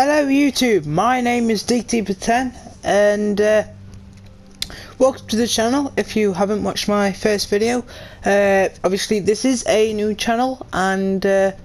Hello YouTube, my name is DigTeeper10 and welcome to the channel. If you haven't watched my first video, obviously this is a new channel, and today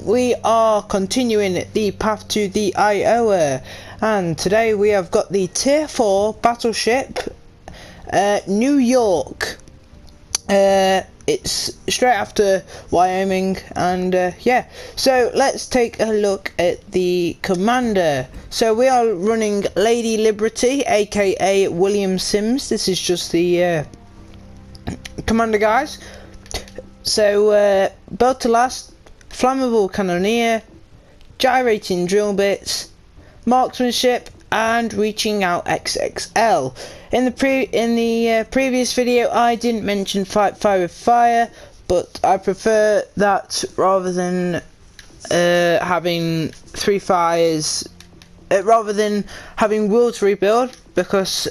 we are continuing the path to the Iowa, and today we have got the Tier 4 battleship New York. It's straight after Wyoming, and so let's take a look at the commander. So we are running Lady Liberty, aka William Sims. This is just the commander, guys. So built to last, flammable cannoneer, gyrating drill bits, marksmanship, and reaching out XXL. In the previous video, I didn't mention fight fire with fire, but I prefer that rather than having three fires, rather than having wheel to rebuild, because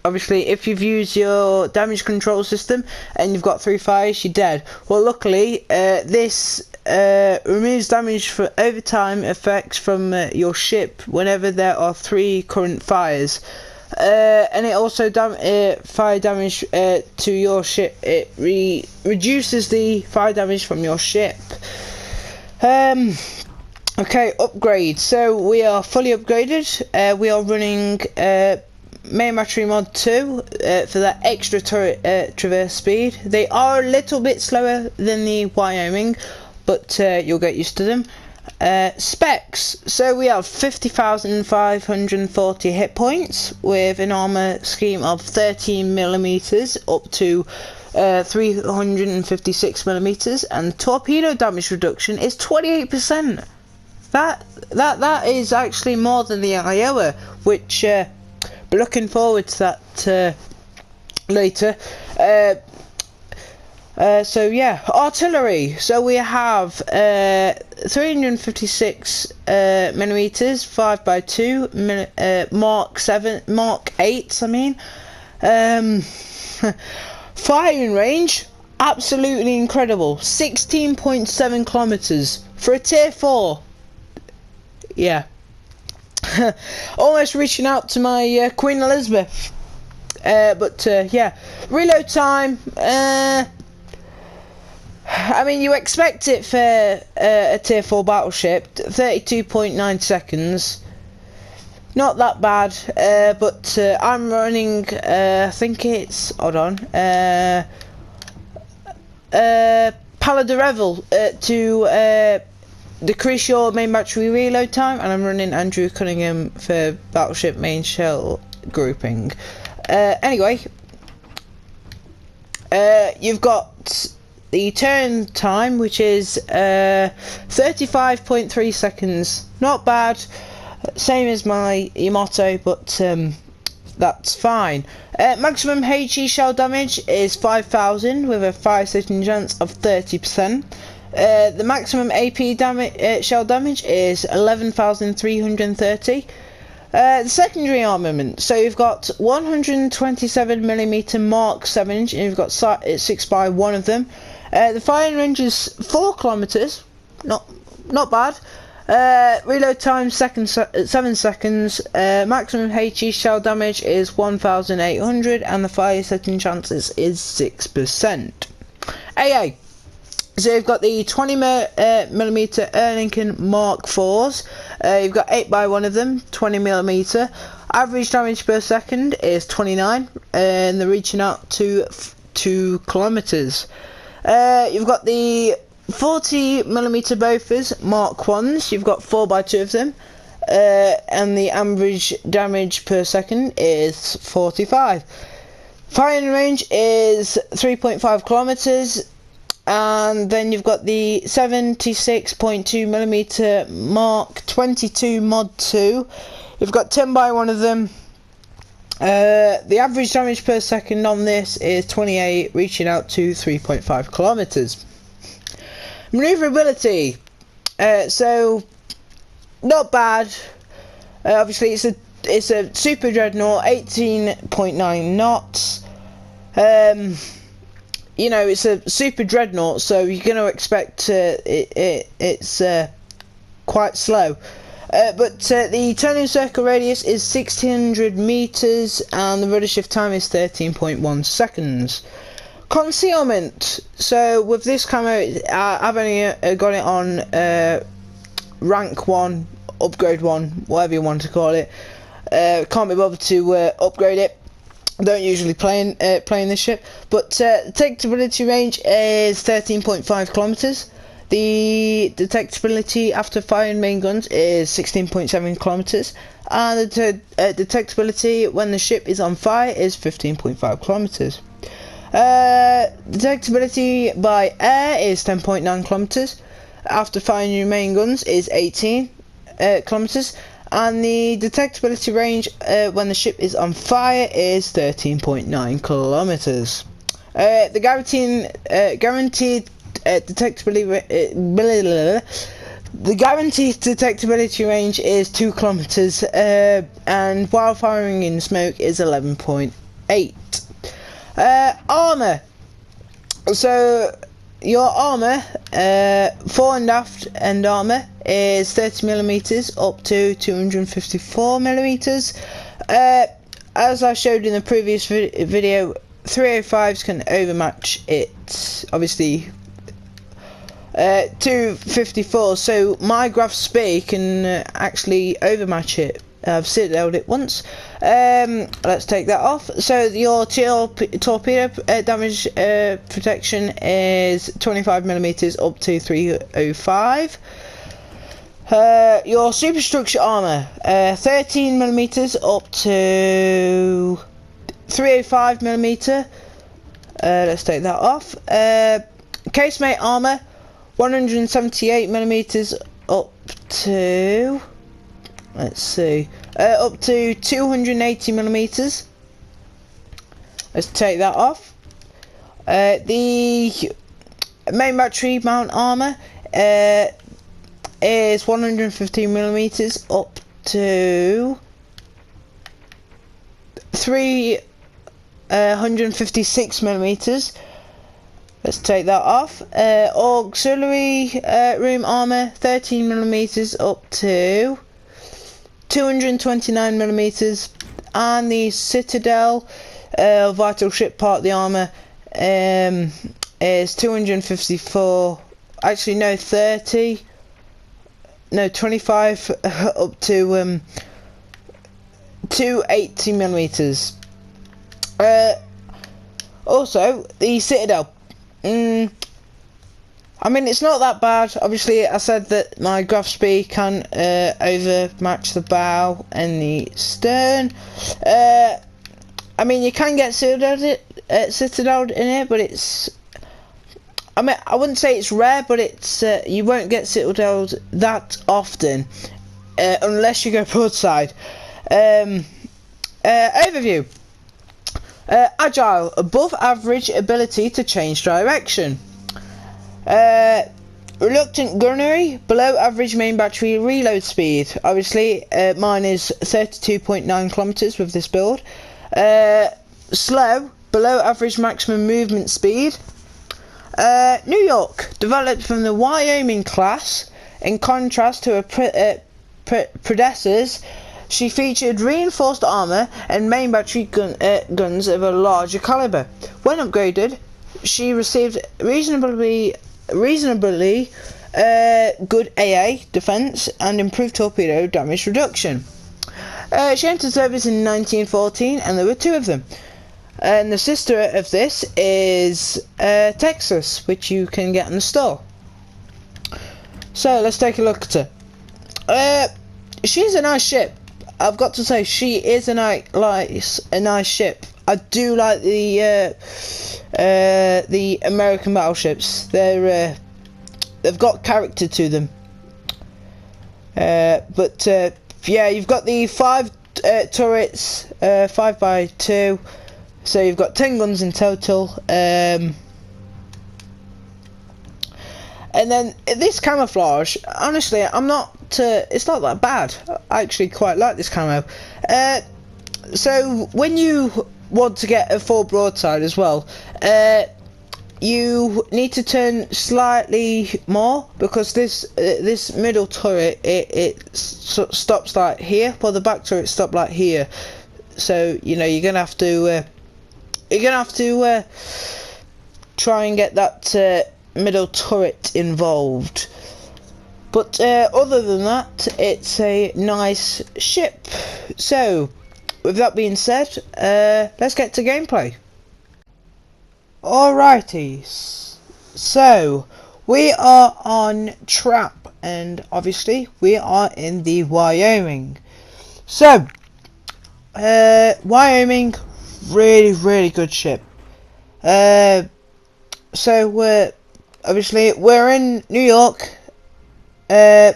obviously if you've used your damage control system and you've got three fires, you're dead. Well, luckily this removes damage for overtime effects from your ship whenever there are three current fires, and it also fire damage to your ship. It reduces the fire damage from your ship. Okay, upgrade. So we are fully upgraded. We are running main battery mod 2 for that extra traverse speed. They are a little bit slower than the Wyoming, but you'll get used to them. Specs. So we have 50,540 hit points with an armor scheme of 13mm up to 356mm, and torpedo damage reduction is 28%. That is actually more than the Iowa, which but looking forward to that later. So yeah, artillery. So we have 356 millimeters, 5x2, Mark 8s. I mean, firing range, absolutely incredible. 16.7 kilometers for a Tier 4. Yeah, almost reaching out to my Queen Elizabeth. But yeah, reload time. I mean, you expect it for a Tier 4 battleship, 32.9 seconds. Not that bad, but I'm running, I think it's, hold on, Paladin Revel to decrease your main battery reload time, and I'm running Andrew Cunningham for battleship main shell grouping. Anyway, you've got the turn time, which is 35.3 seconds. Not bad, same as my Yamato, but that's fine. Maximum HE shell damage is 5,000 with a fire setting chance of 30%. The maximum AP damage, shell damage is 11,330. The secondary armament, so you've got 127mm Mark 7, and you've got 6 by 1 of them. The firing range is 4 kilometers, not bad. Reload time 7 seconds. Maximum HE shell damage is 1,800, and the fire setting chances is 6%. AA. So you've got the 20mm Erlincoln Mark 4s. You've got 8 by 1 of them, 20mm. Average damage per second is 29, and they're reaching out to 2 kilometers. You've got the 40mm Bofors Mark 1s. You've got 4 by 2 of them, and the average damage per second is 45. Firing range is 3.5 kilometers. And then you've got the 76.2mm Mark 22 Mod 2. You've got 10 by 1 of them. The average damage per second on this is 28, reaching out to 3.5 kilometers. Maneuverability. So not bad. Obviously, it's a super dreadnought, 18.9 knots. you know, it's a super dreadnought, so you're going to expect it's quite slow. But the turning circle radius is 1600 meters, and the rudder shift time is 13.1 seconds. Concealment. So with this camo, I've only got it on rank 1, upgrade 1, whatever you want to call it. Can't be bothered to upgrade it. Don't usually play this ship, but detectability range is 13.5 kilometers. The detectability after firing main guns is 16.7 kilometers, and the detectability when the ship is on fire is 15.5 kilometers. Detectability by air is 10.9 kilometers. After firing your main guns is 18 kilometers. And the detectability range when the ship is on fire is 13.9 kilometers. The guaranteed detectability range is 2 kilometers, and while firing in smoke is 11.8. Armor. So your armor, fore and aft end armor, is 30mm up to 254mm. As I showed in the previous video, 305s can overmatch it, obviously, 254. So my Graf Spee can actually overmatch it. I've citadeled it once. Let's take that off. So your torpedo damage protection is 25mm up to 305. Your superstructure armor, 13mm up to 305mm. Let's take that off. Casemate armor, 178mm up to, let's see, up to 280mm. Let's take that off. The main battery mount armor is 115mm up to 356mm. Let's take that off. Auxiliary room armor, 13mm up to 229mm, and the Citadel vital ship part of the armor is 254. Actually, no, 30. No, 25 up to 280mm. Also, the Citadel. I mean, it's not that bad. Obviously, I said that my Graf Spee can overmatch the bow and the stern. I mean, you can get citadeled in it, but it's, I mean, I wouldn't say it's rare, but it's you won't get citadeled that often unless you go broadside. Overview. Agile, above average ability to change direction. Reluctant gunnery, below average main battery reload speed. Obviously, mine is 32.9 kilometers with this build. Slow, below average maximum movement speed. New York, developed from the Wyoming class. In contrast to her predecessors, she featured reinforced armor and main battery guns of a larger caliber. When upgraded, she received reasonably good AA defense and improved torpedo damage reduction. She entered service in 1914, and there were 2 of them. And the sister of this is Texas, which you can get in the store. So let's take a look at her. She's a nice ship. I've got to say, she is a nice ship. I do like the American battleships. They've got character to them. But yeah, you've got the 5 turrets, 5x2. So you've got 10 guns in total. And then this camouflage, honestly, it's not that bad. I actually quite like this camo. So when you want to get a full broadside as well, you need to turn slightly more, because this middle turret it stops like here, while the back turret stopped like here. So you know you're gonna have to try and get that middle turret involved. But other than that, it's a nice ship. So with that being said, let's get to gameplay. Alrighty, so we are on Trap, and obviously we are in the Wyoming. So Wyoming, really good ship. So we're in New York. I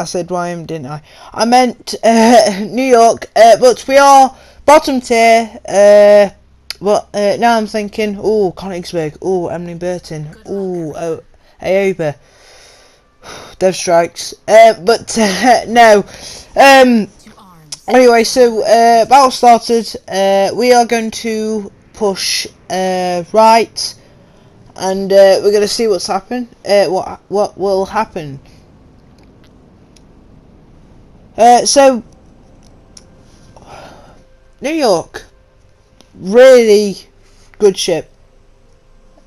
said Wyoming, didn't I? I meant New York, but we are bottom tier. Well, now I'm thinking, oh, Königsberg, oh, Emily Burton, oh, Aoba, Dev Strikes, but no. Anyway, so battle started. We are going to push right, and we're going to see what's happened. What will happen? So New York. Really good ship.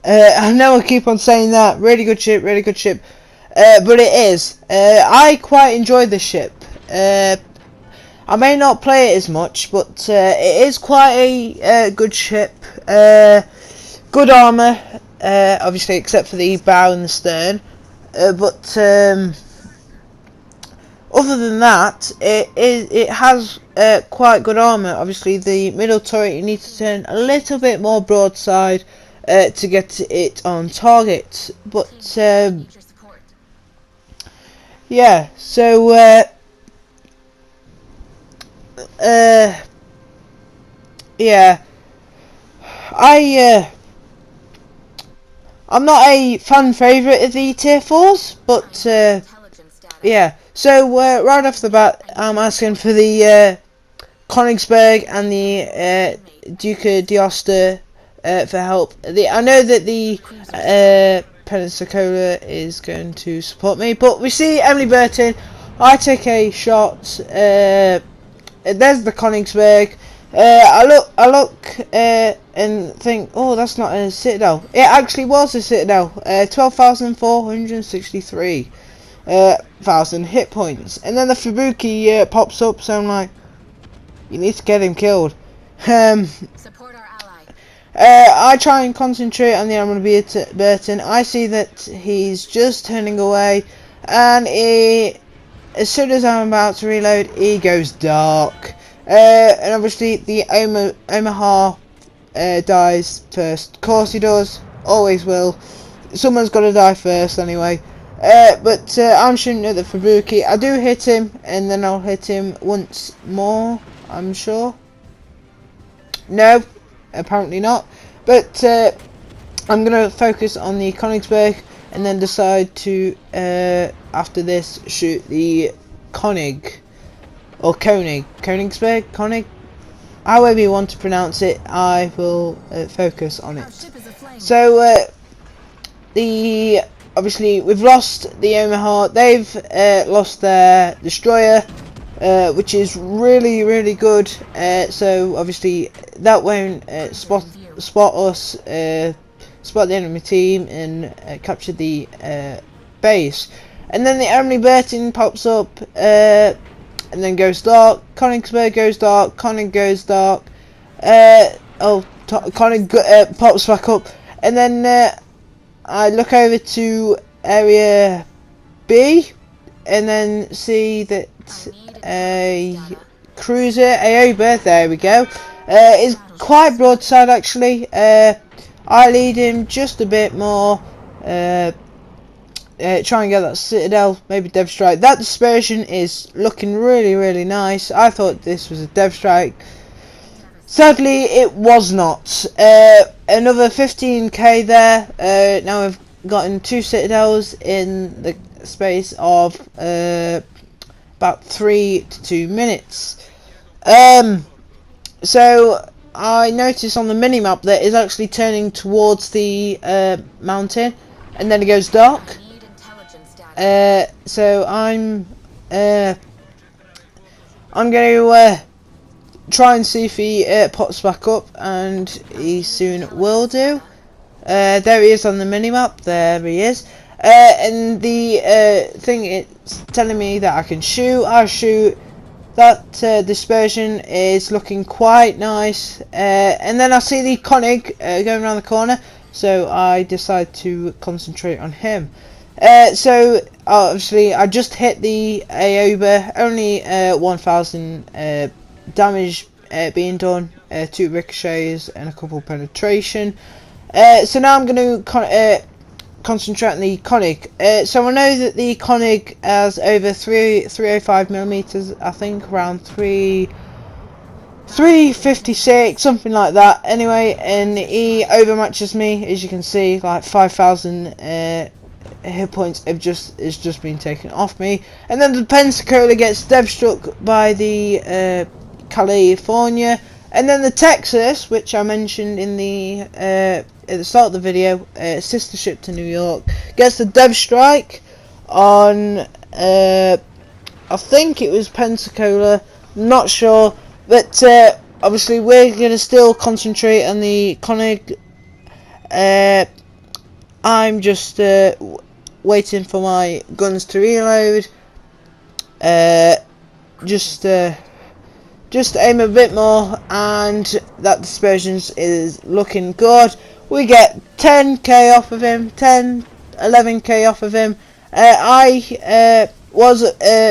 I know I keep on saying that. Really good ship, but it is. I quite enjoy this ship. I may not play it as much, but it is quite a good ship. Good armour, obviously, except for the bow and the stern. But other than that, it has quite good armour. Obviously, the middle turret you need to turn a little bit more broadside to get it on target. But yeah, so yeah, I'm not a fan favourite of the tier 4s, but yeah. So right off the bat, I'm asking for the Königsberg and the Duca d'Aosta for help. I know that the Pensacola is going to support me, but we see Emily Burton. I take a shot. There's the Königsberg. I look and think, oh, that's not a citadel. It actually was a citadel. 12,463 thousand hit points, and then the Fubuki pops up. So I'm like, you need to get him killed. Support our ally. I try and concentrate on the Emily Burton. I see that he's just turning away, and as soon as I'm about to reload, he goes dark. And obviously the Omaha dies first. Of course he does, always will. Someone's got to die first anyway. But I'm shooting at the Fubuki. I do hit him, and then I'll hit him once more, I'm sure. No, apparently not. But I'm going to focus on the Königsberg, and then decide to, after this, shoot the König. Or Königsberg? König? However you want to pronounce it, I will focus on it. So, obviously, we've lost the Omaha. They've lost their destroyer, which is really good. So, obviously, that won't spot us, spot the enemy team, and capture the base. And then the Emily Burton pops up, and then goes dark. Königsberg goes dark. König goes dark. König pops back up, and then I look over to area B, and then see that a cruiser, Aoba, there we go, is quite broadside actually. I lead him just a bit more. Try and get that citadel, maybe Dev Strike. That dispersion is looking really nice. I thought this was a Dev Strike. Sadly, it was not. Another 15k there. Now we've gotten 2 citadels in the space of about 3 to 2 minutes. So I noticed on the minimap that it's actually turning towards the mountain, and then it goes dark. So I'm going to try and see if he pops back up, and he soon will do. There he is on the minimap. There he is. And the thing it's telling me that I can shoot. I shoot. That dispersion is looking quite nice. And then I see the Koenig going around the corner, so I decide to concentrate on him. So obviously I just hit the Aoba, only 1000 damage being done, 2 ricochets and a couple penetration. So now I'm going to concentrate on the Koenig. So I know that the Koenig has over 305 millimeters, I think around 356, something like that. Anyway, and he overmatches me, as you can see, like 5,000 hit points have just been taken off me. And then the Pensacola gets dev struck by the California, and then the Texas, which I mentioned in the at the start of the video, sister ship to New York, gets the dev strike on I think it was Pensacola, not sure, but obviously we're going to still concentrate on the Koenig. I'm just waiting for my guns to reload. Just aim a bit more, and that dispersion is looking good. We get 10k off of him, 11k off of him. I was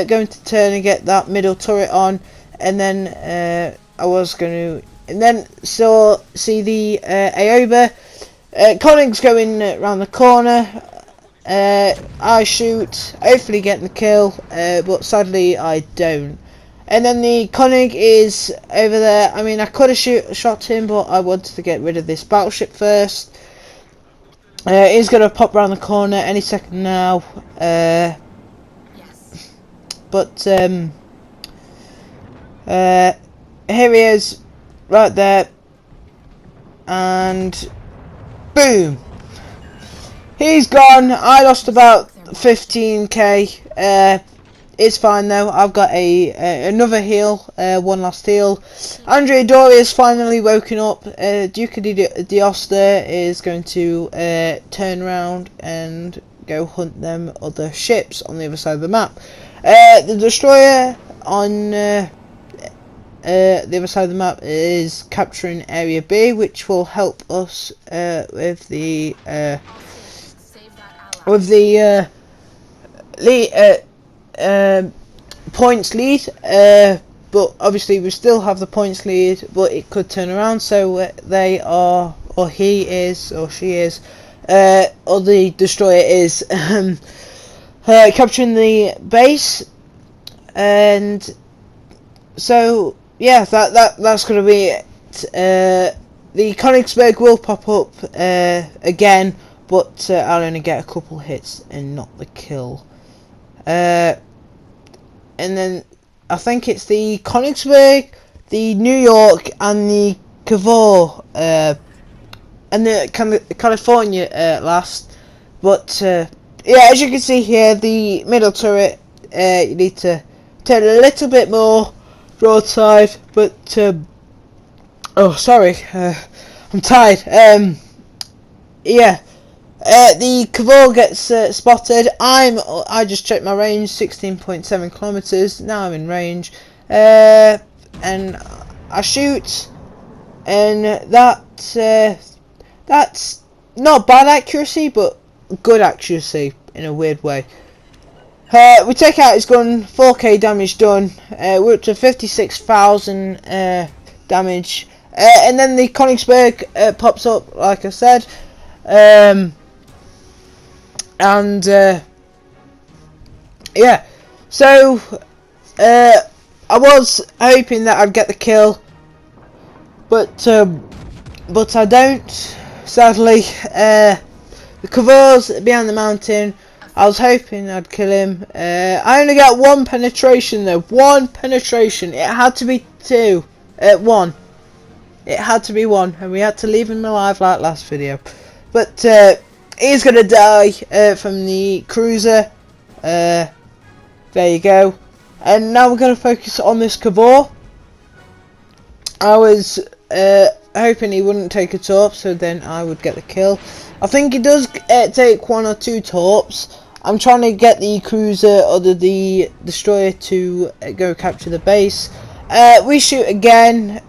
going to turn and get that middle turret on, and then I was going to, and then see the Aoba. Koenig's going around the corner. I shoot, hopefully get the kill, but sadly I don't. And then the Koenig is over there. I mean, I could have shot him, but I wanted to get rid of this battleship first. He's going to pop around the corner any second now. Yes. But here he is, right there. And boom. He's gone. I lost about 15k. It's fine though. I've got another heal, one last heal. Andrea Doria is finally woken up. Duke of D'Aosta is going to turn around and go hunt them other ships on the other side of the map. The destroyer on the other side of the map is capturing Area B, which will help us with the points lead, but obviously we still have the points lead, but it could turn around. So they are, or he is, or she is, or the destroyer is capturing the base. And so yeah, that's gonna be it. The Königsberg will pop up again, but I'll only get a couple hits and not the kill. And then I think it's the Königsberg, the New York, and the Cavour, and the California last. But yeah, as you can see here, the middle turret, you need to turn a little bit more broadside. But oh, sorry, I'm tired. Yeah. The Cavour gets spotted. I just checked my range, 16.7 kilometers. Now I'm in range, and I shoot, and that's not bad accuracy, but good accuracy in a weird way. We take out his gun, 4k damage done. We're up to 56,000 damage, and then the Königsberg pops up, like I said. And yeah, so I was hoping that I'd get the kill, but I don't, sadly. The Cavour's behind the mountain. I was hoping I'd kill him. I only got 1 penetration though. 1 penetration. It had to be 2. 1. It had to be one, and we had to leave him alive like last video. But he's gonna die from the cruiser. There you go. And now we're gonna focus on this Cavor. I was hoping he wouldn't take a torp, so then I would get the kill. I think he does take 1 or 2 torps. I'm trying to get the cruiser or the destroyer to go capture the base. We shoot again,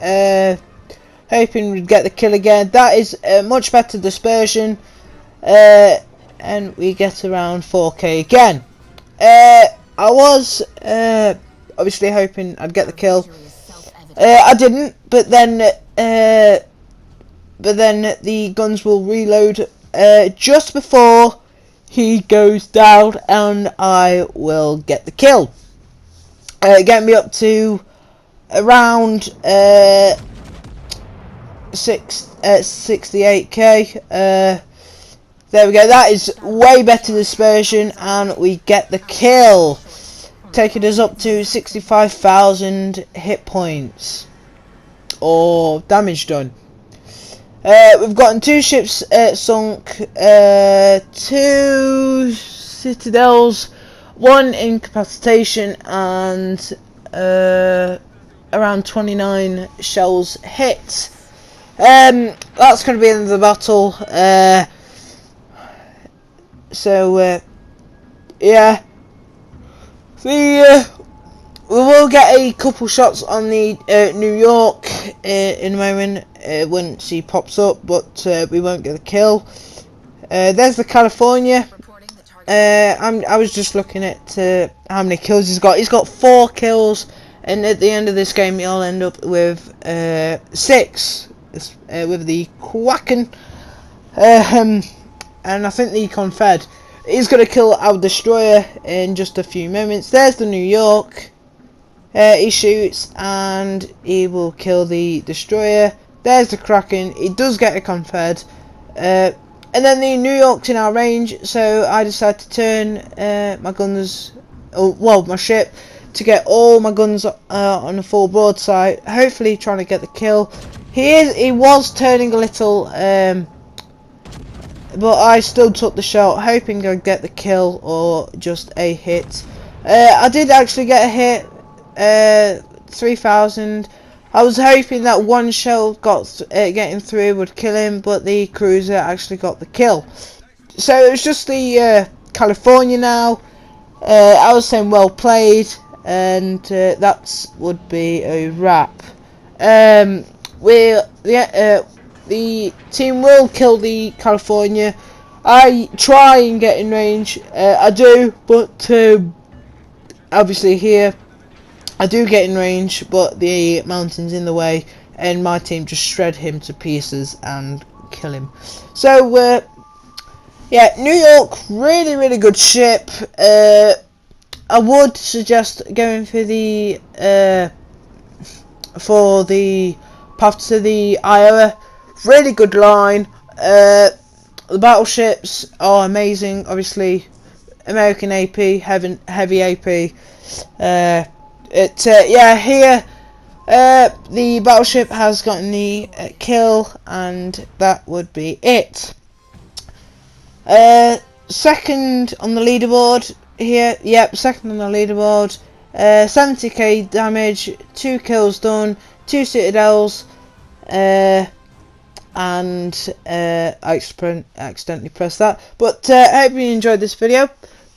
hoping we'd get the kill again. That is much better dispersion, and we get around 4k again. I was obviously hoping I'd get the kill. I didn't, but then the guns will reload just before he goes down, and I will get the kill. Get me up to around 68k. There we go. That is way better dispersion, and we get the kill, taking us up to 65,000 hit points or damage done. We've gotten 2 ships sunk, 2 citadels, 1 incapacitation, and around 29 shells hit. That's going to be the end of the battle. Yeah. We will get a couple shots on the New York in a moment once he pops up, but we won't get the kill. There's the California. I was just looking at how many kills he's got. He's got 4 kills, and at the end of this game he'll end up with 6 with the Quacken. And I think the Confed. He's going to kill our destroyer in just a few moments. There's the New York. He shoots and he will kill the destroyer. There's the Kraken. He does get a Confed. And then the New York's in our range, so I decided to turn my guns, my ship, to get all my guns on a full broadside. Hopefully trying to get the kill. He was turning a little, but I still took the shot, hoping I'd get the kill or just a hit. I did actually get a hit, 3,000. I was hoping that 1 shell getting through would kill him, but the cruiser actually got the kill. So it was just the California now. I was saying well played, and that would be a wrap. The team will kill the California. I try and get in range. I do, but obviously here I do get in range, but the mountain's in the way, and my team just shred him to pieces and kill him. So yeah, New York, really good ship. I would suggest going for the path to the Iowa. Really good line. The battleships are amazing. Obviously, American AP, heavy AP. Yeah, here the battleship has gotten the kill, and that would be it. Second on the leaderboard here. Yep, second on the leaderboard. 70k damage, 2 kills done, 2 citadels. And I accidentally pressed that, but I hope you enjoyed this video.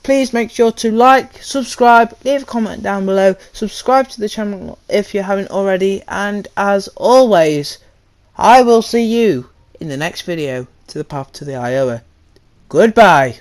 Please make sure to like, subscribe, leave a comment down below, subscribe to the channel if you haven't already, and as always, I will see you in the next video to the path to the Iowa. Goodbye.